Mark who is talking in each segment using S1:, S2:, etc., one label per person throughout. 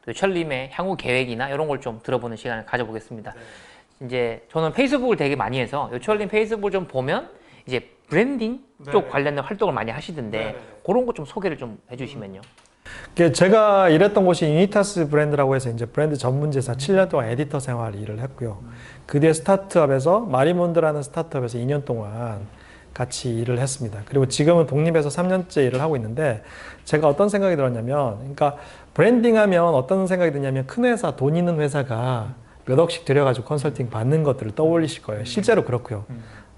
S1: 요철님의 향후 계획이나 이런 걸 좀 들어보는 시간을 가져보겠습니다. 이제 저는 페이스북을 되게 많이 해서 요철님 페이스북을 좀 보면 이제 브랜딩 쪽 관련된 활동을 많이 하시던데 그런 거 좀 소개를 좀 해주시면요.
S2: 제가 일했던 곳이 이니타스 브랜드라고 해서 이제 브랜드 전문지사 7년 동안 에디터 생활 일을 했고요. 그 뒤에 스타트업에서 마리몬드라는 스타트업에서 2년 동안 같이 일을 했습니다. 그리고 지금은 독립해서 3년째 일을 하고 있는데 제가 어떤 생각이 들었냐면, 그러니까 브랜딩하면 어떤 생각이 드냐면 큰 회사, 돈 있는 회사가 몇 억씩 들여가지고 컨설팅 받는 것들을 떠올리실 거예요. 실제로 그렇고요.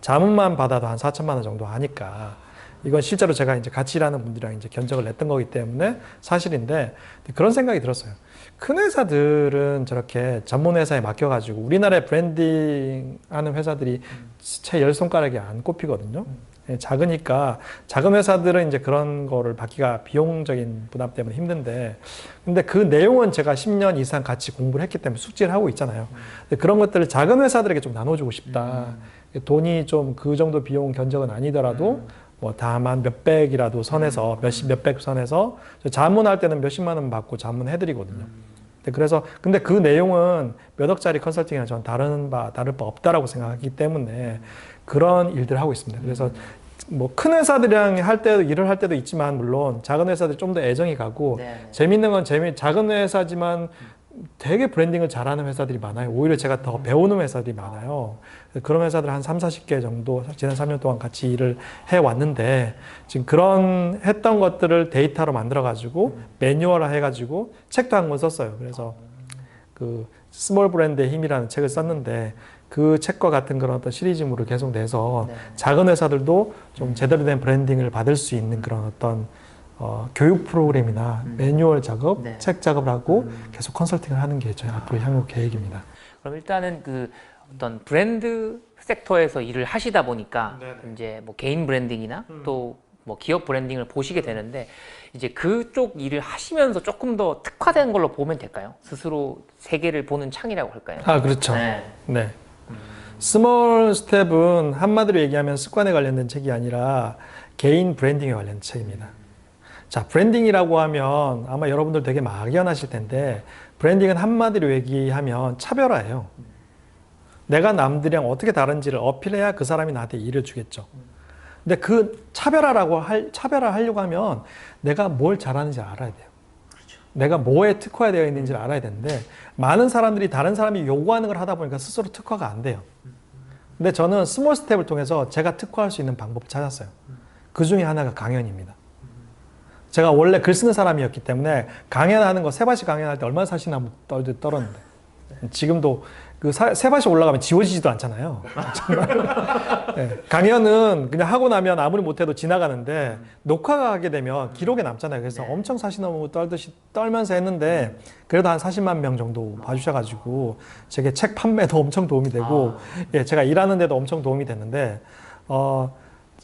S2: 자문만 받아도 한 4천만 원 정도 하니까 이건 실제로 제가 이제 같이 일하는 분들이랑 이제 견적을 냈던 거기 때문에 사실인데 그런 생각이 들었어요. 큰 회사들은 저렇게 전문 회사에 맡겨가지고 우리나라의 브랜딩 하는 회사들이 채 10손가락이 안 꼽히거든요. 작으니까 작은 회사들은 이제 그런 거를 받기가 비용적인 부담 때문에 힘든데 근데 그 내용은 제가 10년 이상 같이 공부를 했기 때문에 숙지를 하고 있잖아요. 근데 그런 것들을 작은 회사들에게 좀 나눠주고 싶다. 돈이 좀 그 정도 비용 견적은 아니더라도 뭐 다만 몇백이라도 선에서 몇백 선에서 자문할 때는 몇십만 원 받고 자문해드리거든요. 그래서 근데 그 내용은 몇 억짜리 컨설팅이랑 저는 다를 바 없다라고 생각하기 때문에 그런 일들을 하고 있습니다. 그래서 뭐 큰 회사들이랑 할 때도 일을 할 때도 있지만 물론 작은 회사들이 좀 더 애정이 가고 재밌는 건 작은 회사지만 되게 브랜딩을 잘하는 회사들이 많아요. 오히려 제가 더 배우는 회사들이 많아요. 그런 회사들 한 3, 40개 정도 지난 3년 동안 같이 일을 해왔는데 지금 그런 했던 것들을 데이터로 만들어가지고 매뉴얼화 해가지고 책도 한 권 썼어요. 그래서 그 스몰 브랜드의 힘이라는 책을 썼는데 그 책과 같은 그런 어떤 시리즈물을 계속 내서 작은 회사들도 좀 제대로 된 브랜딩을 받을 수 있는 그런 어떤 교육 프로그램이나 매뉴얼 작업, 책 작업을 하고 계속 컨설팅을 하는 게 저희 앞으로 향후 계획입니다.
S1: 그럼 일단은 그 어떤 브랜드 섹터에서 일을 하시다 보니까 이제 뭐 개인 브랜딩이나 또 뭐 기업 브랜딩을 보시게 되는데 이제 그쪽 일을 하시면서 조금 더 특화된 걸로 보면 될까요? 스스로 세계를 보는 창이라고 할까요?
S2: 아, 그렇죠. 네. 스몰 스텝은 한마디로 얘기하면 습관에 관련된 책이 아니라 개인 브랜딩에 관련된 책입니다. 자, 브랜딩이라고 하면 아마 여러분들 되게 막연하실 텐데 브랜딩은 한마디로 얘기하면 차별화예요. 내가 남들이랑 어떻게 다른지를 어필해야 그 사람이 나한테 일을 주겠죠. 근데 그 차별화하려고 하면 내가 뭘 잘하는지 알아야 돼요. 내가 뭐에 특화되어 있는지를 알아야 되는데 많은 사람들이 다른 사람이 요구하는 걸 하다 보니까 스스로 특화가 안 돼요. 근데 저는 스몰 스텝을 통해서 제가 특화할 수 있는 방법을 찾았어요. 그 중에 하나가 강연입니다. 제가 원래 글 쓰는 사람이었기 때문에 강연하는 거 세바시 강연할 때 얼마나 사시나무 떨었는데 지금도 그 세바시 올라가면 지워지지도 않잖아요. 네. 강연은 그냥 하고 나면 아무리 못해도 지나가는데 녹화가 하게 되면 기록에 남잖아요. 그래서 엄청 사시나무 떨듯이 떨면서 했는데 그래도 한 40만 명 정도 봐주셔가지고 제게 책 판매도 엄청 도움이 되고 예, 제가 일하는 데도 엄청 도움이 됐는데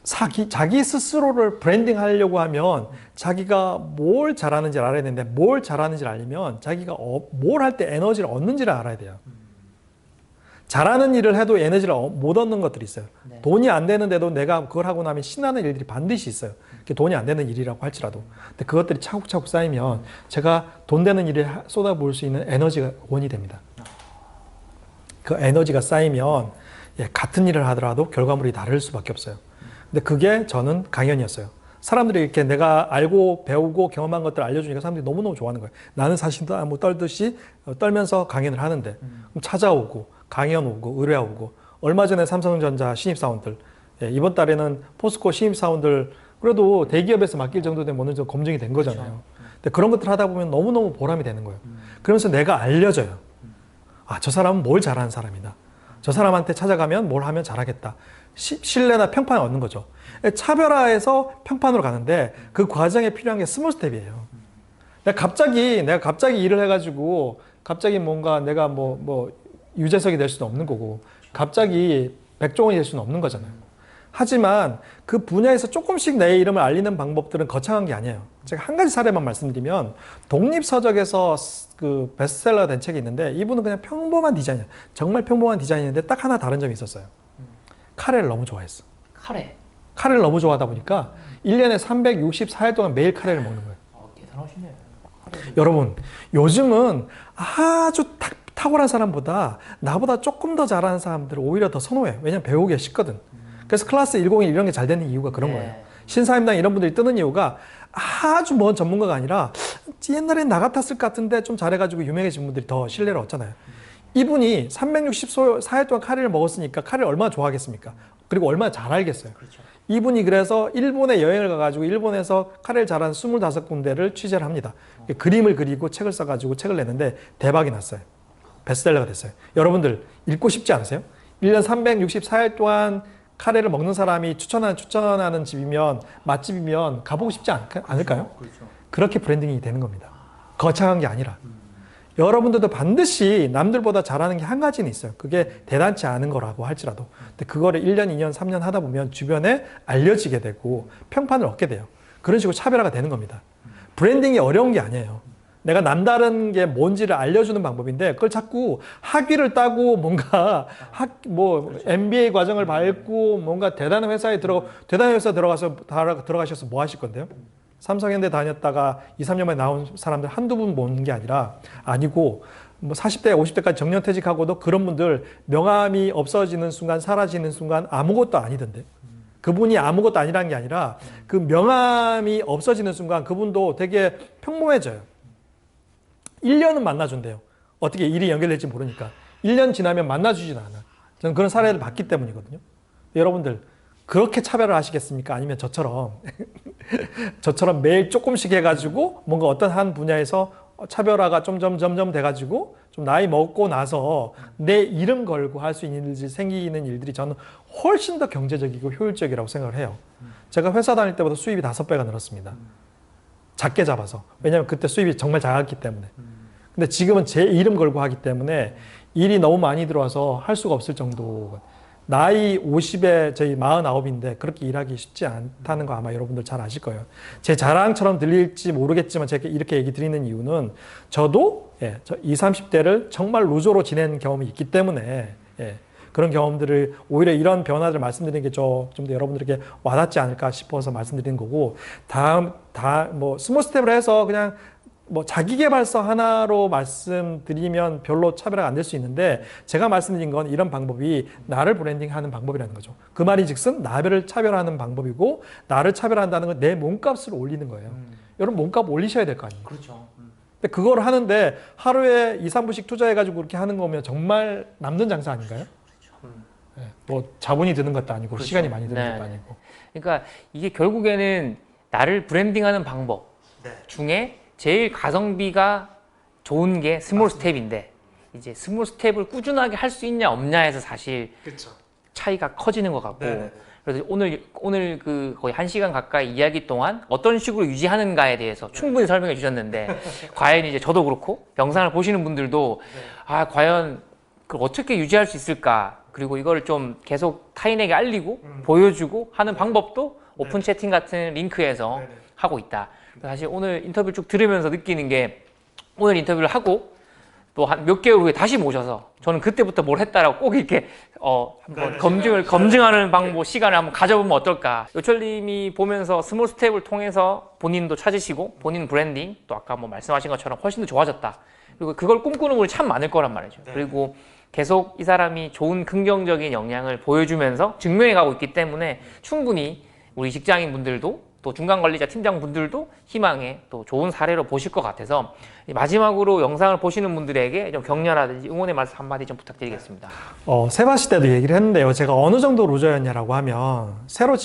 S2: 자기 스스로를 브랜딩 하려고 하면 자기가 뭘 잘하는지 알아야 되는데 뭘 잘하는지 알려면 자기가 뭘 할 때 에너지를 얻는지를 알아야 돼요. 잘하는 일을 해도 에너지를 못 얻는 것들이 있어요. 돈이 안 되는데도 내가 그걸 하고 나면 신나는 일들이 반드시 있어요. 그게 돈이 안 되는 일이라고 할지라도. 근데 그것들이 차곡차곡 쌓이면 제가 돈 되는 일에 쏟아부을 수 있는 에너지가 원이 됩니다. 그 에너지가 쌓이면 같은 일을 하더라도 결과물이 다를 수밖에 없어요. 근데 그게 저는 강연이었어요. 사람들이 이렇게 내가 알고 배우고 경험한 것들을 알려주니까 사람들이 너무너무 좋아하는 거예요. 나는 사실도 떨듯이 떨면서 강연을 하는데 그럼 찾아오고 강연 오고 의뢰 오고 얼마 전에 삼성전자 신입사원들 이번 달에는 포스코 신입사원들 그래도 대기업에서 맡길 정도 되면 어느 정도 검증이 된 거잖아요. 근데 그런 것들 하다 보면 너무너무 보람이 되는 거예요. 그러면서 내가 알려져요. 아, 저 사람은 뭘 잘하는 사람이다. 저 사람한테 찾아가면 뭘 하면 잘하겠다. 신뢰나 평판을 얻는 거죠. 차별화해서 평판으로 가는데 그 과정에 필요한 게 스몰 스텝이에요. 내가 갑자기 일을 해가지고 갑자기 뭔가 내가 뭐 유재석이 될 수는 없는 거고 갑자기 백종원이 될 수는 없는 거잖아요. 하지만 그 분야에서 조금씩 내 이름을 알리는 방법들은 거창한 게 아니에요. 제가 한 가지 사례만 말씀드리면 독립서적에서 그 베스트셀러 된 책이 있는데 이분은 그냥 평범한 디자인이에요. 정말 평범한 디자인인데 딱 하나 다른 점이 있었어요. 카레를 너무 좋아했어. 카레를 너무 좋아하다 보니까 1년에 364일 동안 매일 카레를 먹는 거예요.
S1: 대단하시네.
S2: 여러분, 요즘은 아주 탁월한 사람보다 나보다 조금 더 잘하는 사람들을 오히려 더 선호해요. 왜냐면 배우기가 쉽거든. 그래서 클래스 101 이런 게 잘 되는 이유가 그런 거예요. 신사임당 이런 분들이 뜨는 이유가 아주 먼 전문가가 아니라 옛날에 나 같았을 것 같은데 좀 잘해가지고 유명해진 분들이 더 신뢰를 얻잖아요. 이분이 364일 동안 카레를 먹었으니까 카레를 얼마나 좋아하겠습니까? 그리고 얼마나 잘 알겠어요.
S1: 그렇죠.
S2: 이분이 그래서 일본에 여행을 가가지고 일본에서 카레를 잘하는 25군데를 취재를 합니다. 그림을 그리고 책을 써가지고 책을 냈는데 대박이 났어요. 베스트셀러가 됐어요. 여러분들 읽고 싶지 않으세요? 1년 364일 동안 카레를 먹는 사람이 추천하는 집이면 맛집이면 가보고 싶지 않을까요?
S1: 그렇죠.
S2: 그렇게 브랜딩이 되는 겁니다. 거창한 게 아니라. 여러분들도 반드시 남들보다 잘하는 게 한 가지는 있어요. 그게 대단치 않은 거라고 할지라도. 근데 그거를 1년, 2년, 3년 하다 보면 주변에 알려지게 되고 평판을 얻게 돼요. 그런 식으로 차별화가 되는 겁니다. 브랜딩이 어려운 게 아니에요. 내가 남다른 게 뭔지를 알려주는 방법인데 그걸 자꾸 학위를 따고 뭔가 MBA 과정을 밟고 뭔가 대단한 회사에 들어가셔서 뭐 하실 건데요? 삼성현대 다녔다가 2, 3년 만에 나온 사람들 한두 분 모는 게 아니고 뭐 40대, 50대까지 정년퇴직하고도 그런 분들 명함이 없어지는 순간, 사라지는 순간 아무것도 아니던데. 그분이 아무것도 아니라는 게 아니라 그 명함이 없어지는 순간 그분도 되게 평범해져요. 1년은 만나준대요. 어떻게 일이 연결될지 모르니까. 1년 지나면 만나주진 않아. 저는 그런 사례를 봤기 때문이거든요. 여러분들 그렇게 차별을 하시겠습니까? 아니면 저처럼 매일 조금씩 해가지고 뭔가 어떤 한 분야에서 차별화가 점점 돼가지고 좀 나이 먹고 나서 내 이름 걸고 할 수 있는 일이 생기는 일들이 저는 훨씬 더 경제적이고 효율적이라고 생각을 해요. 제가 회사 다닐 때보다 수입이 5배가 늘었습니다. 작게 잡아서. 왜냐하면 그때 수입이 정말 작았기 때문에. 근데 지금은 제 이름 걸고 하기 때문에 일이 너무 많이 들어와서 할 수가 없을 정도. 나이 50에 저희 49인데 그렇게 일하기 쉽지 않다는 거 아마 여러분들 잘 아실 거예요. 제 자랑처럼 들릴지 모르겠지만 제가 이렇게 얘기 드리는 이유는 저도 저 20, 30대를 정말 루저로 지낸 경험이 있기 때문에 그런 경험들을 오히려 이런 변화들을 말씀드리는 게 좀 더 여러분들에게 와닿지 않을까 싶어서 말씀드리는 거고 뭐 스몰 스텝을 해서 그냥 뭐 자기계발서 하나로 말씀드리면 별로 차별화가 안 될 수 있는데 제가 말씀드린 건 이런 방법이 나를 브랜딩하는 방법이라는 거죠. 그 말이 즉슨 나를 차별화하는 방법이고 나를 차별한다는 건 내 몸값을 올리는 거예요. 여러분 몸값 올리셔야 될 거 아니에요.
S1: 그렇죠.
S2: 근데 그걸 하는데 하루에 2, 3분씩 투자해가지고 그렇게 하는 거면 정말 남는 장사 아닌가요? 네, 뭐 자본이 드는 것도 아니고
S1: 그렇죠.
S2: 시간이 많이 드는 것도 아니고.
S1: 그러니까 이게 결국에는 나를 브랜딩하는 방법 중에 제일 가성비가 좋은 게 스몰 스텝인데 이제 스몰 스텝을 꾸준하게 할 수 있냐 없냐에서 사실
S2: 그렇죠.
S1: 차이가 커지는 것 같고 그래서 오늘 그 거의 1시간 가까이 이야기 동안 어떤 식으로 유지하는가에 대해서 충분히 설명해 주셨는데 과연 이제 저도 그렇고 영상을 보시는 분들도 과연 그걸 어떻게 유지할 수 있을까 그리고 이걸 좀 계속 타인에게 알리고 보여주고 하는 방법도 오픈 채팅 같은 링크에서 하고 있다. 사실 오늘 인터뷰 쭉 들으면서 느끼는 게 오늘 인터뷰를 하고 또 한 몇 개월 후에 다시 모셔서 저는 그때부터 뭘 했다라고 꼭 이렇게 한번 검증하는 방법 시간을 한번 가져보면 어떨까. 요철님이 보면서 스몰 스텝을 통해서 본인도 찾으시고 본인 브랜딩 또 아까 뭐 말씀하신 것처럼 훨씬 더 좋아졌다. 그리고 그걸 꿈꾸는 분이 참 많을 거란 말이죠. 그리고 계속 이 사람이 좋은 긍정적인 영향을 보여주면서 증명해 가고 있기 때문에 충분히 우리 직장인 분들도 또 중간관리자 팀장분들도 희망의 또 좋은 사례로 보실 것 같아서 마지막으로 영상을 보시는 분들에게 좀 격려라든지 응원의 말씀 한마디 좀 부탁드리겠습니다.
S2: 세바시 때도 얘기를 했는데요. 제가 어느 정도 루저였냐라고 하면 새로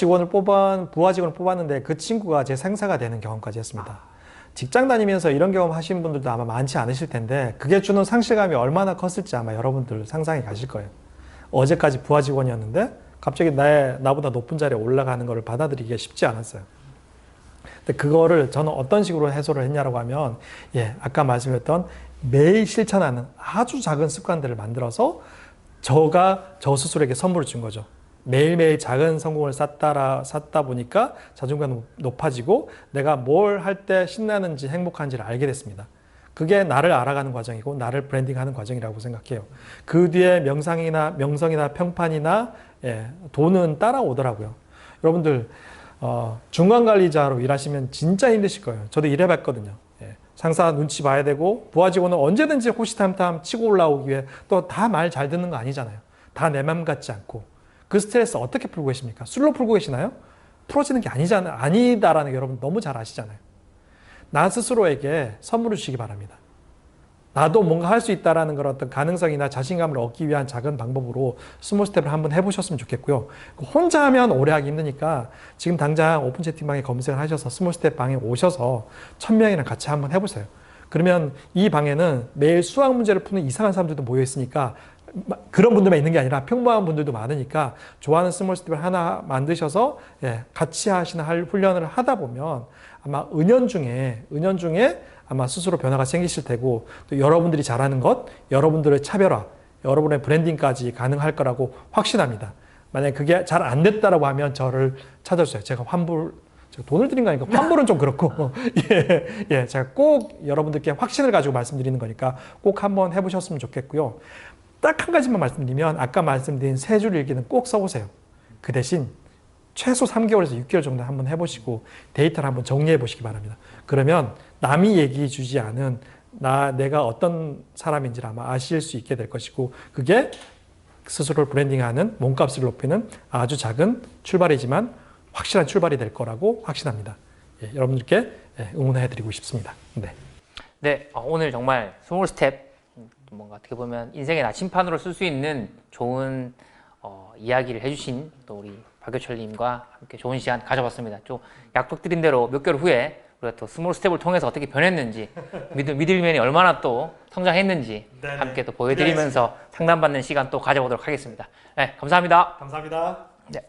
S2: 부하 직원을 뽑았는데 그 친구가 제 상사가 되는 경험까지 했습니다. 직장 다니면서 이런 경험 하신 분들도 아마 많지 않으실 텐데 그게 주는 상실감이 얼마나 컸을지 아마 여러분들 상상이 가실 거예요. 어제까지 부하 직원이었는데 갑자기 나보다 높은 자리에 올라가는 것을 받아들이기가 쉽지 않았어요. 근데 그거를 저는 어떤 식으로 해소를 했냐라고 하면 아까 말씀드렸던 매일 실천하는 아주 작은 습관들을 만들어서 저 스스로에게 선물을 준 거죠. 매일매일 작은 성공을 쌓다 보니까 자존감이 높아지고 내가 뭘 할 때 신나는지 행복한지를 알게 됐습니다. 그게 나를 알아가는 과정이고 나를 브랜딩하는 과정이라고 생각해요. 그 뒤에 명성이나 평판이나 돈은 따라오더라고요. 여러분들 중간관리자로 일하시면 진짜 힘드실 거예요. 저도 일해봤거든요. 상사 눈치 봐야 되고 부하 직원은 언제든지 호시탐탐 치고 올라오기 위해 또 다 말 잘 듣는 거 아니잖아요. 다 내 맘 같지 않고. 그 스트레스 어떻게 풀고 계십니까? 술로 풀고 계시나요? 풀어지는 게 아니다라는 게 여러분 너무 잘 아시잖아요. 나 스스로에게 선물을 주시기 바랍니다. 나도 뭔가 할 수 있다라는 그런 어떤 가능성이나 자신감을 얻기 위한 작은 방법으로 스몰 스텝을 한번 해보셨으면 좋겠고요. 혼자 하면 오래 하기 힘드니까 지금 당장 오픈 채팅방에 검색을 하셔서 스몰 스텝 방에 오셔서 1000명이랑 같이 한번 해보세요. 그러면 이 방에는 매일 수학 문제를 푸는 이상한 사람들도 모여 있으니까 그런 분들만 있는 게 아니라 평범한 분들도 많으니까 좋아하는 스몰 스텝을 하나 만드셔서 같이 하시는 훈련을 하다 보면 아마 은연중에 아마 스스로 변화가 생기실 테고 또 여러분들이 잘하는 것, 여러분들의 차별화, 여러분의 브랜딩까지 가능할 거라고 확신합니다. 만약에 그게 잘 안 됐다라고 하면 저를 찾아주세요. 제가 돈을 드린 거 아니까 환불은 좀 그렇고 제가 꼭 여러분들께 확신을 가지고 말씀드리는 거니까 꼭 한번 해보셨으면 좋겠고요. 딱 한 가지만 말씀드리면 아까 말씀드린 3줄 일기는 꼭 써보세요. 그 대신 최소 3개월에서 6개월 정도 한번 해보시고 데이터를 한번 정리해 보시기 바랍니다. 그러면 남이 얘기해 주지 않은 내가 어떤 사람인지를 아마 아실 수 있게 될 것이고 그게 스스로를 브랜딩하는 몸값을 높이는 아주 작은 출발이지만 확실한 출발이 될 거라고 확신합니다. 여러분들께 응원해 드리고 싶습니다.
S1: 네, 오늘 정말 스몰 스텝 뭔가 어떻게 보면 인생의 나침판으로 쓸 수 있는 좋은 이야기를 해주신 또 우리 박효철님과 함께 좋은 시간 가져봤습니다. 좀 약속드린 대로 몇 개월 후에 우리가 또 스몰 스텝을 통해서 어떻게 변했는지 미들맨이 얼마나 또 성장했는지 네네. 함께 또 보여드리면서 상담받는 시간 또 가져보도록 하겠습니다. 네, 감사합니다.
S2: 감사합니다.
S1: 네.